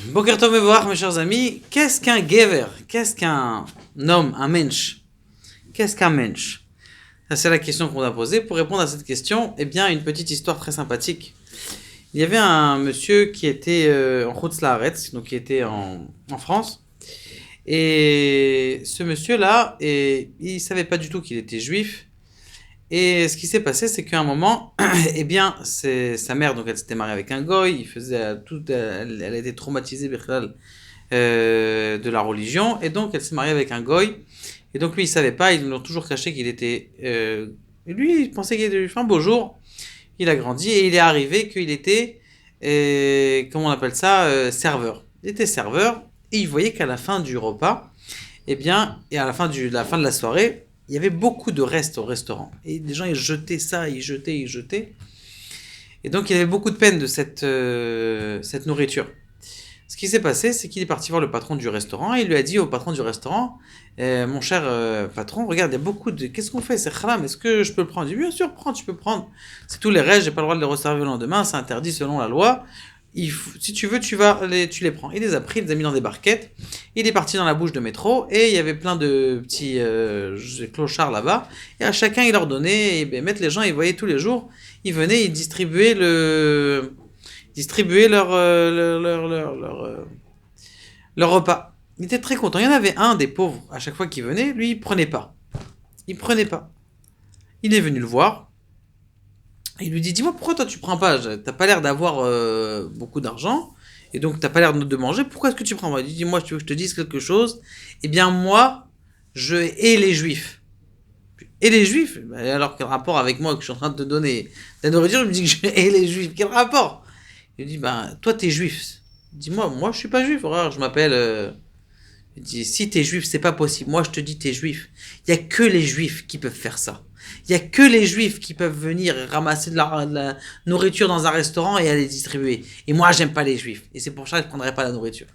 Boker Tov Mevorach, mes chers amis, qu'est-ce qu'un gever? Qu'est-ce qu'un homme, un mensch? Qu'est-ce qu'un mensch? Ça, c'est la question qu'on a posée. Pour répondre à cette question, eh bien, une petite histoire très sympathique. Il y avait un monsieur qui était en Chutz Laaretz, donc qui était en France. Et ce monsieur-là, il savait pas du tout qu'il était juif. Et ce qui s'est passé, c'est qu'à un moment, eh bien, c'est sa mère, donc elle s'était mariée avec un goy, elle a été traumatisée de la religion, et donc elle s'est mariée avec un goy. Et donc lui, il savait pas, ils l'ont toujours caché qu'il était. Et lui, il pensait qu'il était juif. Un beau jour, il a grandi et il est arrivé qu'il était, comment on appelle ça, serveur. Il était serveur et il voyait qu'à la fin du repas, eh bien, et à la fin de la soirée, il y avait beaucoup de restes au restaurant. Et les gens, ils jetaient ça, ils jetaient. Et donc, il avait beaucoup de peine de cette nourriture. Ce qui s'est passé, c'est qu'il est parti voir le patron du restaurant et il lui a dit au patron du restaurant, mon cher patron, regarde, il y a beaucoup de... Qu'est-ce qu'on fait? C'est haram, est-ce que je peux le prendre? Il dit, bien sûr, prends, tu peux prendre. C'est tous les restes, j'ai pas le droit de les resservir le lendemain, c'est interdit selon la loi. Si tu veux, tu les prends. Il les a pris, il les a mis dans des barquettes. Il est parti dans la bouche de métro et il y avait plein de petits clochards là-bas. Et à chacun, il leur donnait. Et ben, mettre les gens, ils voyaient tous les jours. Ils venaient, ils distribuaient leur repas. Il était très content. Il y en avait un des pauvres, à chaque fois qu'il venait, lui, il prenait pas. Il prenait pas. Il est venu le voir. Il lui dit, dis-moi pourquoi toi tu prends pas? T'as pas l'air d'avoir beaucoup d'argent et donc t'as pas l'air de manger. Pourquoi est-ce que tu prends pas? Il dit, moi, tu veux que je te dise quelque chose? Eh bien moi, je hais les juifs. Et les juifs? Alors quel rapport avec moi que je suis en train de te donner de la nourriture? Il me dit que je hais les juifs. Quel rapport? Il lui dit, ben toi t'es juif. Dis-moi, je suis pas juif. Frère, je m'appelle. Il dit, si t'es juif, c'est pas possible. Moi je te dis t'es juif. Il y a que les juifs qui peuvent faire ça. Il y a que les juifs qui peuvent venir ramasser de la nourriture dans un restaurant et aller distribuer. Et moi, j'aime pas les juifs. Et c'est pour ça que je prendrai pas la nourriture.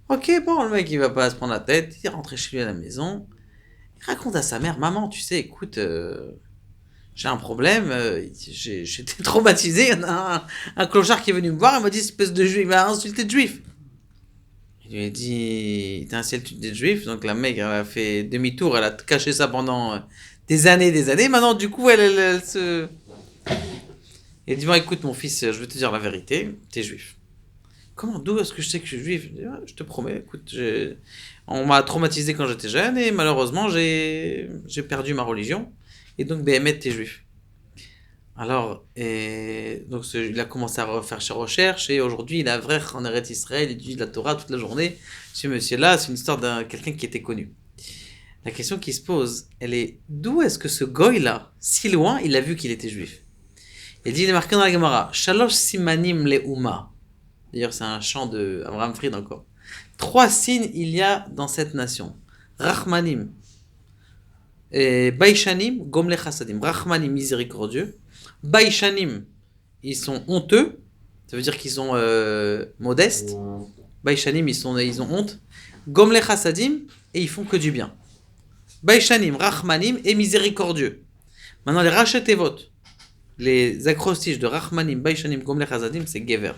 Ok, bon, le mec, il va pas se prendre la tête. Il est rentré chez lui à la maison. Il raconte à sa mère, maman, tu sais, écoute, j'ai un problème. J'étais traumatisé. Il y en a un clochard qui est venu me voir. Il m'a dit, espèce de juif, il m'a insulté de juif. Il lui a dit, t'es insulté de juif. Donc la mec, elle a fait demi-tour. Elle a caché ça pendant... des années. Maintenant, du coup, elle se... Elle dit, bon, écoute, mon fils, je vais te dire la vérité, t'es juif. Comment, d'où est-ce que je sais que je suis juif? Je dis, je te promets, écoute, on m'a traumatisé quand j'étais jeune et malheureusement, j'ai perdu ma religion. Et donc, Béhémet, t'es juif. Alors, donc, il a commencé à refaire ses recherches et aujourd'hui, il est vrai en Eretz Israël, il étudie la Torah toute la journée. Ce monsieur-là, c'est une histoire d'un quelqu'un qui était connu. La question qui se pose, elle est d'où est-ce que ce goy-là, si loin, il a vu qu'il était juif? Il dit, il est marqué dans la Gemara, Shalosh simanim le'uma. D'ailleurs, c'est un chant de Abraham Fried encore. 3 signes il y a dans cette nation. Rachmanim, Baishanim, Gomle Chassadim. Rachmanim, miséricordieux. Baishanim, ils sont honteux. Ça veut dire qu'ils sont modestes. Baishanim, ils ont honte. Gomle Chassadim, et ils font que du bien. Baishanim, Rachmanim et miséricordieux. Maintenant, les rachetevot, les acrostiches de Rachmanim, Baishanim, Gomle Chazadim, c'est Gever.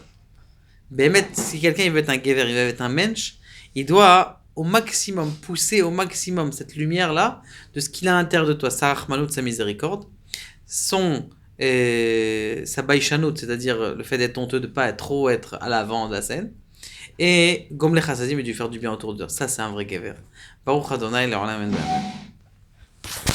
Bémet, si quelqu'un il veut être un Gever, il veut être un mensch, il doit au maximum pousser au maximum cette lumière-là de ce qu'il a à l'intérieur de toi, sa Rachmanout, sa miséricorde, sa Baishanout, c'est-à-dire le fait d'être honteux, de ne pas trop être à l'avant de la scène, et Gomle Chazadim, il dû faire du bien autour de toi. Ça, c'est un vrai Gever. Baruch Adonai, le Olam, Amen.